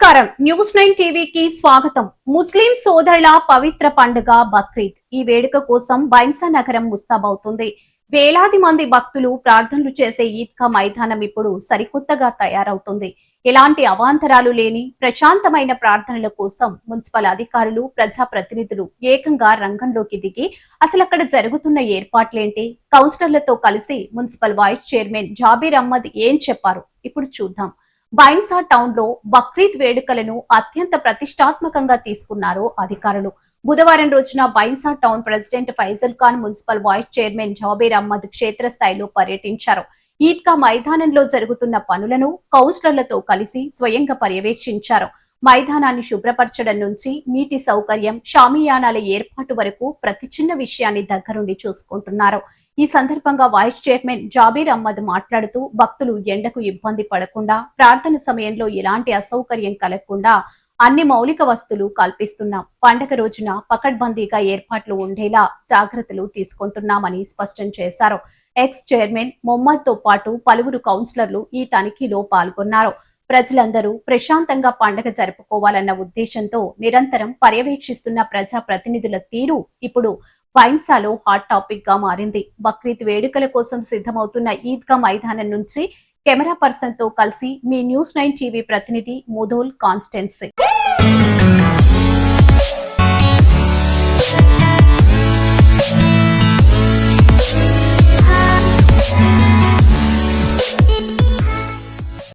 నమస్కారం న్యూస్ 9 టీవీకి స్వాగతం. ముస్లిం సోదరుల పవిత్ర పండుగ బక్రీద్. ఈ వేడుక కోసం బైన్సా నగరం ముస్తాబవుతుంది. వేలాది మంది భక్తులు ప్రార్థనలు చేసే ఈద్గా మైదానం ఇప్పుడు సరికొత్తగా తయారవుతుంది. ఎలాంటి అవాంతరాలు లేని ప్రశాంతమైన ప్రార్థనల కోసం మున్సిపల్ అధికారులు, ప్రజా ప్రతినిధులు ఏకంగా రంగంలోకి దిగి అసలు అక్కడ జరుగుతున్న ఏర్పాట్లేంటి, కౌన్సిలర్లతో కలిసి municipal vice chairman Jabir Ahmed ఏం చెప్పారు ఇప్పుడు చూద్దాం. బైన్సా టౌన్ లో బక్రీద్ వేడుకలను అత్యంత ప్రతిష్టాత్మకంగా తీసుకున్నారు అధికారులు. బుధవారం రోజున Bhainsa town president Faisal Khan, municipal vice chairman Jabir Ahmed క్షేత్రస్థాయిలో పర్యటించారు. ఈద్గా మైదానంలో జరుగుతున్న పనులను కౌన్సిలర్లతో కలిసి స్వయంగా పర్యవేక్షించారు. మైదానాన్ని శుభ్రపరచడం నుంచి నీటి సౌకర్యం, షామియానాల ఏర్పాటు వరకు ప్రతి చిన్న విషయాన్ని దగ్గరుండి చూసుకుంటున్నారు. ఈ సందర్భంగా వైస్ చైర్మన్ జాబీర్ అహ్మద్ మాట్లాడుతూ భక్తులు ఎండకు ఇబ్బంది పడకుండా, ప్రార్థన సమయంలో ఎలాంటి అసౌకర్యం కలగకుండా అన్ని మౌలిక వస్తువులు కల్పిస్తున్నాం. పండగ రోజున పకడ్బందీగా ఏర్పాట్లు ఉండేలా జాగ్రత్తలు తీసుకుంటున్నామని స్పష్టం చేశారు. ఎక్స్ చైర్మన్ మొహమ్మద్ తో పాటు పలువురు కౌన్సిలర్లు ఈ తనిఖీలో పాల్గొన్నారు. ప్రజలందరూ ప్రశాంతంగా పండగ జరుపుకోవాలన్న ఉద్దేశంతో నిరంతరం పర్యవేక్షిస్తున్న ప్రజా ప్రతినిధుల తీరు ఇప్పుడు బైన్సాలో హాట్ టాపిక్ గా మారింది. బక్రీద్ వేడుకల కోసం సిద్ధమవుతున్న ఈద్గా మైదానం నుంచి కెమెరా పర్సన్ తో కలిసి మీ న్యూస్ 9 టీవీ ప్రతినిధి ముధోల్ కాన్స్టెన్సీ.